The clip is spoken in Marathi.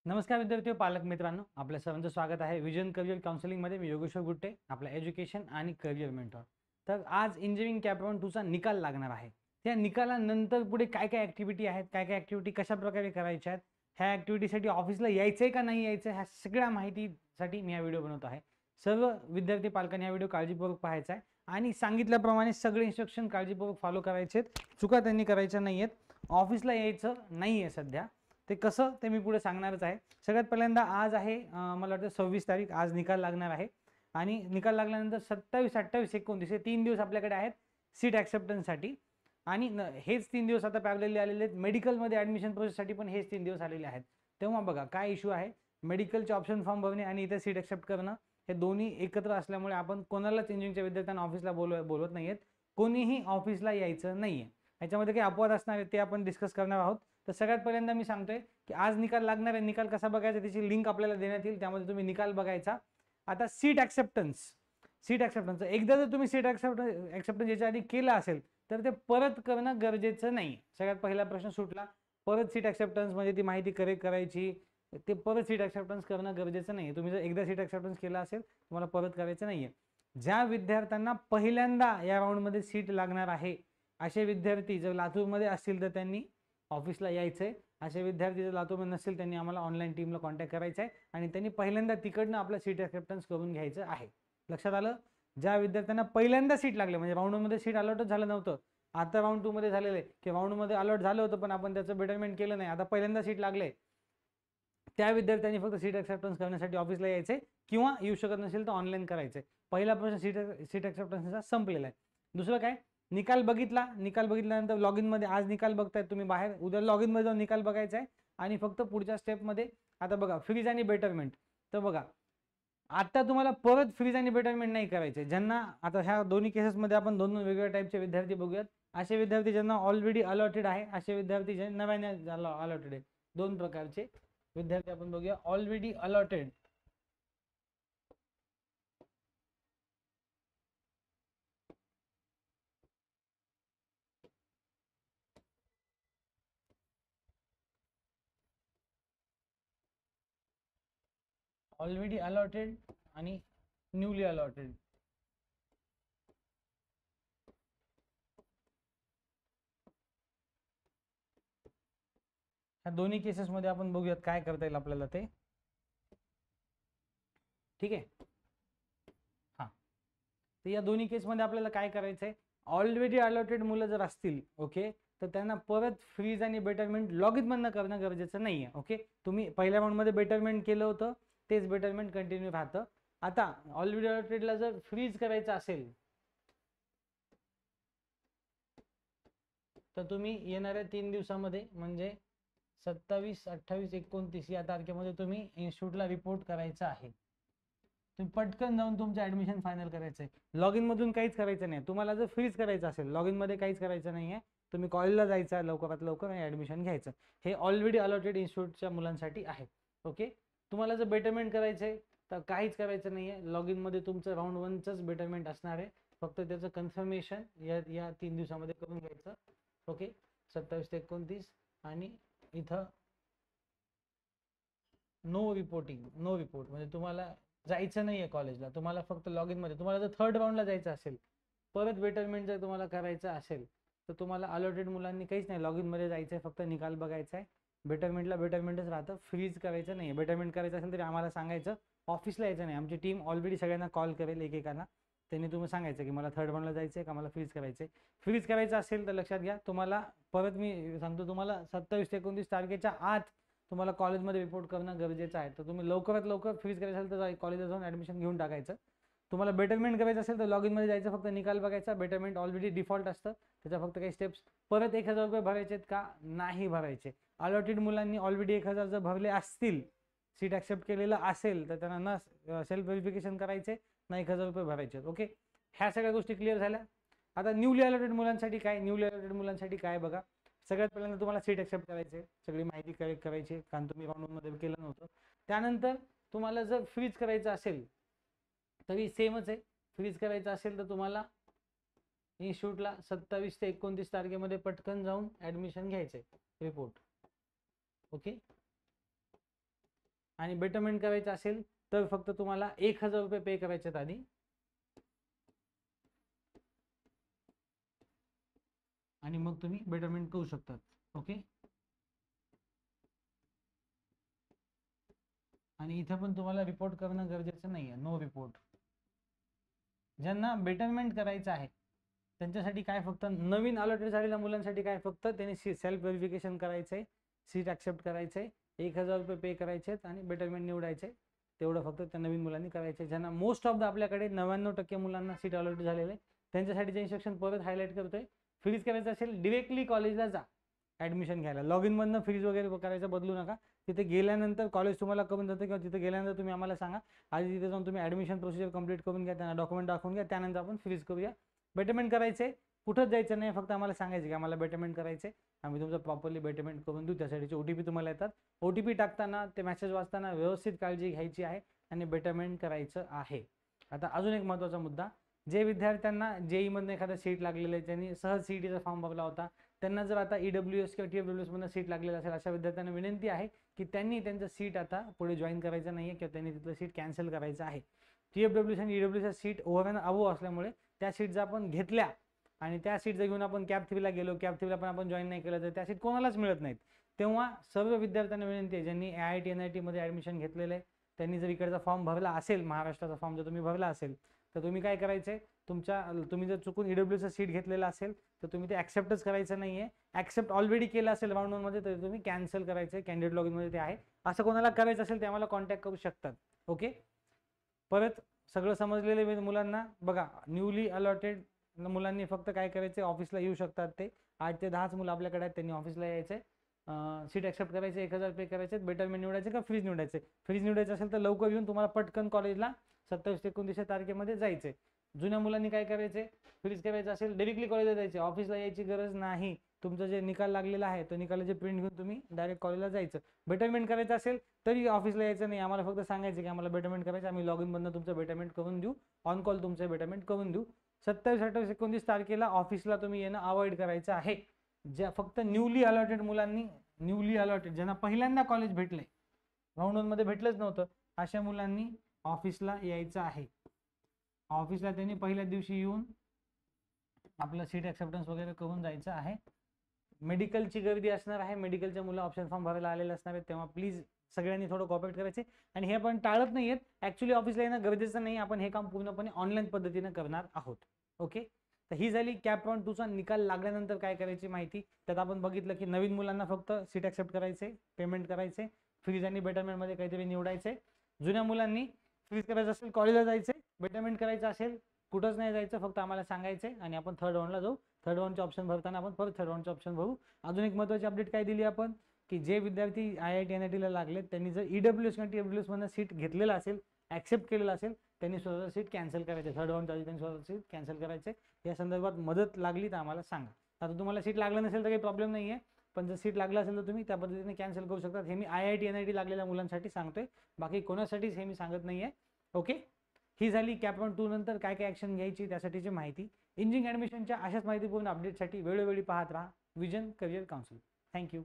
नमस्कार विद्यार्थी व पालक मित्रांनो, आपल्या सर्वांचं स्वागत आहे विजन करिअर काउन्सिलिंगमध्ये. मी योगेश्वर गुट्टे, आपला एज्युकेशन आणि करिअर मेंटॉर. तर आज इंजिनिअरिंग कॅप 1-2 चा निकाल लागणार आहे. त्या निकालानंतर पुढे काय काय ॲक्टिव्हिटी आहेत, काय काय ॲक्टिव्हिटी कशा प्रकारे करायच्या आहेत, ह्या ॲक्टिव्हिटीसाठी ऑफिसला यायचं आहे का नाही यायचं, ह्या सगळ्या माहितीसाठी मी हा व्हिडिओ बनवतो आहे. सर्व विद्यार्थी पालकांनी हा व्हिडिओ काळजीपूर्वक पाहायचा आहे आणि सांगितल्याप्रमाणे सगळे इन्स्ट्रक्शन काळजीपूर्वक फॉलो करायचे आहेत. चुका त्यांनी करायच्या नाही आहेत. ऑफिसला यायचं नाही आहे सध्या. ते कसं ते मी पुढे सांगणारच आहे. सगळ्यात पहिल्यांदा आज आहे मला वाटतं 26 तारीख, आज निकाल लागणार आहे आणि निकाल लागल्यानंतर 27, 28, 29 हे 3 दिवस आपल्याकडे आहेत सीट ॲक्सेप्टन्ससाठी. आणि हेच 3 दिवस आता पॅरलली आलेले आहेत मेडिकलमध्ये ॲडमिशन प्रोसेससाठी, पण हेच 3 दिवस आलेले आहेत. तेव्हा बघा काय इश्यू आहे, मेडिकलचे ऑप्शन फॉर्म भरणे आणि इथे सीट ॲक्सेप्ट करणं हे दोन्ही एकत्र असल्यामुळे आपण कोणालाच इंजिनिअरिंगच्या विद्यार्थ्यांना ऑफिसला बोलवत नाही आहेत. कोणीही ऑफिसला यायचं नाही आहे. ह्याच्यामध्ये काही अपवाद असणार आहे ते आपण डिस्कस करणार आहोत. तर सगळ्यात पहिल्यांदा मी सांगतोय की आज निकाल लागणार आहे. निकाल कसा बघायचा त्याची लिंक आपल्याला देण्यात येईल, त्यामध्ये तुम्ही निकाल बघायचा. आता सीट ॲक्सेप्टन्स एकदा जर तुम्ही सीट ॲक्सेप्टन्स याच्या आधी केलं असेल तर ते परत करणं गरजेचं नाही. सगळ्यात पहिला प्रश्न सुटला. परत सीट ॲक्सेप्टन्स म्हणजे ती माहिती करेक्ट करायची, ते परत सीट ॲक्सेप्टन्स करणं गरजेचं नाही. तुम्ही जर एकदा सीट ॲक्सेप्टन्स केला असेल तुम्हाला परत करायचं नाही आहे. ज्या विद्यार्थ्यांना पहिल्यांदा या राऊंडमध्ये सीट लागणार आहे असे विद्यार्थी जर लातूरमध्ये असतील तर त्यांनी ऑफिसला यायचं आहे. असे विद्यार्थी जर लातूरमध्ये नसतील त्यांनी आम्हाला ऑनलाईन टीमला कॉन्टॅक्ट करायचा आहे आणि त्यांनी पहिल्यांदा तिकडनं आपलं सीट ॲक्सेप्टन्स करून घ्यायचं आहे. लक्षात आलं? ज्या विद्यार्थ्यांना पहिल्यांदा सीट लागले म्हणजे राऊंडमध्ये सीट अलॉटच झालं नव्हतं, आता राऊंड 2 मध्ये झालेलं आहे की राऊंडमध्ये अलॉट झालं होतं पण आपण त्याचं बेटरमेंट केलं नाही, आता पहिल्यांदा सीट लागले, त्या विद्यार्थ्यांनी फक्त सीट ॲक्सेप्टन्स करण्यासाठी ऑफिसला यायचे किंवा येऊ शकत नसेल तर ऑनलाईन करायचे. पहिला प्रश्न सीट ॲक्सेप्टन्सचा संपलेला आहे. दुसरं काय, निकाल बघितल्यानंतर लॉग इनमध्ये आज निकाल बघताय तुम्ही, बाहेर उद्या लॉग इनमध्ये जाऊन निकाल बघायचा आहे आणि फक्त पुढच्या स्टेपमध्ये आता बघा फ्रीज आणि बेटरमेंट. तर बघा आता तुम्हाला परत फ्रीज आणि बेटरमेंट नाही करायचे. ज्यांना आता ह्या दोन्ही केसेसमध्ये आपण दोन वेगवेगळ्या टाईपचे विद्यार्थी बघूयात. असे विद्यार्थी ज्यांना ऑलरेडी अलॉटेड आहे, असे विद्यार्थी जे नव्याने अलॉटेड आहे. दोन प्रकारचे विद्यार्थी आपण बघूया. ऑलरेडी अलॉटेड, ऑलरेडी अलॉटेड आणि न्यूली अलॉटेड. ह्या दोन्ही केसेसमध्ये आपण बघूयात काय करता येईल आपल्याला ते. ठीक आहे. हां, तर या दोन्ही केसमध्ये आपल्याला काय करायचं आहे, ऑलरेडी अलॉटेड मुलं जर असतील ओके तर त्यांना परत फ्रीज आणि बेटरमेंट लॉग इनमधनं करणं गरजेचं नाही आहे. ओके, तुम्ही पहिल्या राऊंडमध्ये बेटरमेंट केलं होतं तेच बेटरमेंट कंटिन्यू राहतं. आता ऑलरेडी अलॉटेडला जर फ्रीज करायचं असेल तर तुम्ही येणाऱ्या 3 दिवसामध्ये म्हणजे 27, 28, 29 या तारखेमध्ये तुम्ही इन्स्टिट्यूटला रिपोर्ट करायचा आहे. तुम्ही पटकन जाऊन तुमचं ऍडमिशन फायनल करायचं आहे. लॉग इन मधून काहीच करायचं नाही. तुम्हाला जर फ्रीज करायचं असेल लॉग इन मध्ये काहीच करायचं नाही आहे. तुम्ही कॉलेजला जायचं आहे लवकरात लवकर आणि ऍडमिशन घ्यायचं. हे ऑलरेडी अलॉटेड इन्स्टिट्यूटच्या मुलांसाठी आहे. ओके, तुम्हाला जर बेटरमेंट करायचं आहे तर काहीच करायचं नाही आहे. लॉग इन मध्ये तुमचं राऊंड 1चंच बेटरमेंट असणार आहे. फक्त त्याचं कन्फर्मेशन या 3 दिवसामध्ये करून घ्यायचं. ओके, 27 ते 29 आणि इथं नो रिपोर्ट म्हणजे तुम्हाला जायचं नाही आहे कॉलेजला. तुम्हाला फक्त लॉग इनमध्ये, तुम्हाला जर थर्ड राऊंडला जायचं असेल, परत बेटरमेंट जर तुम्हाला करायचं असेल तर तुम्हाला अलॉटेड मुलांनी काहीच नाही, लॉग इनमध्ये जायचं आहे, फक्त निकाल बघायचा आहे. बेटरमेंटला बेटरमेंटच राहतं, फ्रीज करायचं नाही. बेटरमेंट करायचं असेल तरी आम्हाला सांगायचं, ऑफिसला यायचं नाही. आमची टीम ऑलरेडी सगळ्यांना कॉल करेल एकेकांना. त्यांनी तुम्ही सांगायचं की मला थर्ड राऊंडला जायचं आहे का मला फ्रीज करायचं आहे. फ्रीज करायचं असेल तर लक्षात घ्या, तुम्हाला परत मी सांगतो, तुम्हाला 27 ते 29 तारखेच्या आत तुम्हाला कॉलेजमध्ये रिपोर्ट करणं गरजेचं आहे. तर तुम्ही लवकरात लवकर फ्रीज करायचं असेल तर कॉलेजला जाऊन ॲडमिशन घेऊन टाकायचं. तुम्हाला बेटरमेंट करायचं असेल तर लॉग इनमध्ये जायचं, फक्त निकाल बघायचा. बेटरमेंट ऑलरेडी डिफॉल्ट असतं, त्याच्या फक्त काही स्टेप्स. परत 1000 रुपये भरायचे आहेत का, नाही भरायचे. अलॉटेड मुलांनी ऑलरेडी 1000 जर भरले असतील, सीट ॲक्सेप्ट केलेलं असेल तर त्यांना ना सेल्फ व्हेरिफिकेशन करायचे ना 1000 रुपये भरायचे. ओके, ह्या सगळ्या गोष्टी क्लिअर झाल्या. आता न्यूली अलॉटेड मुलांसाठी काय बघा. सगळ्यात पहिल्यांदा तुम्हाला सीट ॲक्सेप्ट करायचे, सगळी माहिती करेक्ट करायची, कारण तुम्ही राऊंडमध्ये केलं नव्हतं. त्यानंतर तुम्हाला जर फ्रीज करायचं असेल तरी सेमच आहे. फ्रीज करायचं असेल तर तुम्हाला इन्स्टिट्यूटला 27 ते 29 तारखेमध्ये पटकन जाऊन ॲडमिशन घ्यायचं आहे, रिपोर्ट. ओके, आणि बेटरमेंट करायचं असेल तर फक्त तुम्हाला 1000 रुपये पे करायचे आहेत आधी, आणि मग तुम्ही बेटरमेंट करू शकतात. ओके. आणि इथे पण तुम्हाला रिपोर्ट करणं गरजेचं नाही आहे, नो रिपोर्ट. ज्यांना बेटरमेंट करायचं आहे त्यांच्यासाठी काय फक्त नवीन अलॉटेड झालेल्या मुलांसाठी काय फक्त त्यांनी सेल्फ व्हेरिफिकेशन करायचंय, सीट ऍक्सेप्ट करायचंय, 1000 रुपये पे करायचे आणि बेटरमेंट निवडायचे. तेवढं फक्त त्या नवीन मुलांनी करायचे. ज्यांना मोस्ट ऑफ द आपल्याकडे 99% मुलांना सीट अलॉटेड झालेले, त्यांच्यासाठीचे इन्स्ट्रक्शन परत हायलाईट करतोय. फ्रीज करायचं असेल डिरेक्टली कॉलेजला जा ऍडमिशन घ्यायला. लॉग इन मधनं फ्रीज वगैरे करायचं बदलू नका. तिथे गेल्यानंतर कॉलेज तुम्हाला करून जातं किंवा तिथे गेल्यानंतर तुम्ही आम्हाला सांगा, आधी तिथे जाऊन तुम्ही ऍडमिशन प्रोसिजर कंप्लीट करून घ्या, त्यांना डॉक्युमेंट दाखवून घ्या, त्यानंतर आपण फ्रीज करूया. बेटरमेंट करायचे, कुठंच जायचं नाही, फक्त आम्हाला सांगायचं की आम्हाला बेटरमेंट करायचे, आम्ही तुमचं प्रॉपरली बेटरमेंट करून देऊ. त्यासाठीचे OTP तुम्हाला येतात. OTP टाकताना ते मेसेज वाचताना व्यवस्थित काळजी घ्यायची आहे आणि बेटरमेंट करायचं आहे. आता अजून एक महत्त्वाचा मुद्दा, जे विद्यार्थ्यांना JEE मधून एखादा सीट लागलेलं आहे, त्यांनी सहज CETचा फॉर्म भरला होता, त्यांना जर आता EWS किंवा TFWS मधून सीट लागलेलं असेल, अशा विद्यार्थ्यांना विनंती आहे की त्यांनी त्यांचं सीट आता पुढे जॉईन करायचं नाही आहे किंवा त्यांनी तिथलं सीट कॅन्सल करायचं आहे. TFWS आणि EWS seat over and above असल्यामुळे त्या सीट जर आपण घेतल्या आणि त्या सीट जर घेऊन आपण कॅप 3ला गेलो, कॅप 3ला पण आपण जॉईन नाही केलं तर त्या सीट कोणालाच मिळत नाहीत. तेव्हा सर्व विद्यार्थ्यांना विनंती आहे, ज्यांनी IIT NIT मध्ये ऍडमिशन घेतलेलं आहे, त्यांनी जर इकडचा फॉर्म भरला असेल, महाराष्ट्राचा फॉर्म जर तुम्ही भरला असेल, तर तुम्ही काय करायचंय, तुम्ही जर चुकून EWS सीट घेतलेला असेल तर तुम्ही ते ऍक्सेप्टच करायचं नाहीये. ऍक्सेप्ट ऑलरेडी केलं असेल राऊंड 1 मध्ये तर तुम्ही कॅन्सल करायचंय. कॅन्डिडेट लॉगिन मध्ये ते आहे. असं कोणाला करायचं असेल ते आम्हाला कॉन्टॅक्ट करू शकतात. ओके. परत सगळं समजलेले मुलांना बघा, न्यूली अलॉटेड मुलांनी फक्त काय करायचे, ऑफिसला येऊ शकतात. ते 8 ते 10च मुलं आपल्याकडे आहेत, त्यांनी ऑफिसला यायचे, सीट ऍक्सेप्ट करायचे, 1000 पे करायचे, बेटरमेंट निवडायचे का फ्रीज निवडायचे. फ्रीज निवडायचं असेल तर लवकर येऊन तुम्हाला पटकन कॉलेजला 27-29 तारखेमध्ये जायचे. जुन्या मुलांनी काय करायचे, फ्रीज करायचं असेल डायरेक्टली कॉलेजला जायचे, ऑफिसला यायची गरज नाही. तुमचं जे निकाल लागलेला आहे तो निकालाचे प्रिंट घेऊन तुम्ही डायरेक्ट कॉलेजला जायचं. बेटरमेंट करायचं असेल तरी ऑफिसला यायचं नाही, आम्हाला फक्त सांगायचं की आम्हाला बेटरमेंट करायचं, आम्ही लॉग इन मधनं तुमचं बेटरमेंट करून देऊ, ऑन कॉल तुमचं बेटरमेंट करून देऊ. 27-28-29 तारखेला ऑफिसला तुम्ही येणं अवॉइड करायचं आहे. ज्या फक्त न्यूली अलॉटेड मुलांनी, न्यूली अलॉटेड ज्यांना पहिल्यांदा कॉलेज भेटले, राऊंड 1 मध्ये भेटलंच नव्हतं, अशा मुलांनी ऑफिसला यायचं आहे. ऑफिसला त्यांनी पहिल्या दिवशी येऊन आपलं सीट ऍक्सेप्टन्स वगैरे करून जायचं आहे. मेडिकलची गर्दी असणार आहे, मेडिकलच्या मुलं ऑप्शन फॉर्म भरायला आलेले असणार आहेत, तेव्हा प्लीज सगळ्यांनी थोडं कॉपरेट करायचे. आणि हे आपण टाळत नाहीयेत, ऍक्च्युली ऑफिसला येणं गरजेचं नाही, आपण हे काम पूर्णपणे ऑनलाईन पद्धतीने करणार आहोत. ओके. तर ही झाली कॅप राऊंड 2चा निकाल लागल्यानंतर काय करायची माहिती. त्यात आपण बघितलं की नवीन मुलांना फक्त सीट ऍक्सेप्ट करायचे, पेमेंट करायचे, फ्रीज आणि बेटरमेंट मध्ये काहीतरी निवडायचे. जुन्या मुलांनी फ्रीज करायचं असेल कॉलेजला जायचे, बेटरमेंट करायचं असेल कुठंच नाही जायचं, फक्त आम्हाला सांगायचे आणि आपण थर्ड राऊंडला जाऊ. थर्ड राऊंडचे ऑप्शन भरताना आपण परत थर्ड राऊंडचे ऑप्शन भरू. अजून एक महत्त्वाची अपडेट काय दिली आपण, की जे विद्यार्थी IIT NIT ला लागले त्यांनी जर EWS किंवा TFWS मधून सीट घेतलेलं असेल, ऍक्सेप्ट केलेलं असेल, त्यांनी स्वतः सीट कॅन्सल करायचे. थर्ड राऊंडच्या आधी त्यांनी स्वतः सीट कॅन्सल करायचे. या संदर्भात मदत लागली तर आम्हाला सांगा. आता तुम्हाला सीट लागलं नसेल तर काही प्रॉब्लेम नाही आहे, पण जर सीट लागलं असेल तर तुम्ही त्या पद्धतीने कॅन्सल करू शकता. हे मी IIT NIT लागलेल्या मुलांसाठी सांगतोय, बाकी कोणासाठीच हे मी सांगत नाहीये. ओके. ही झाली कॅप राऊंड 2 नंतर काय काय ऍक्शन घ्यायची त्यासाठीची माहिती. इंजिनिअरिंग ऍडमिशनच्या अशाच माहितीपूर्ण अपडेटसाठी वेळोवेळी पाहत राहा विजन करिअर काउन्सिल. थँक्यू.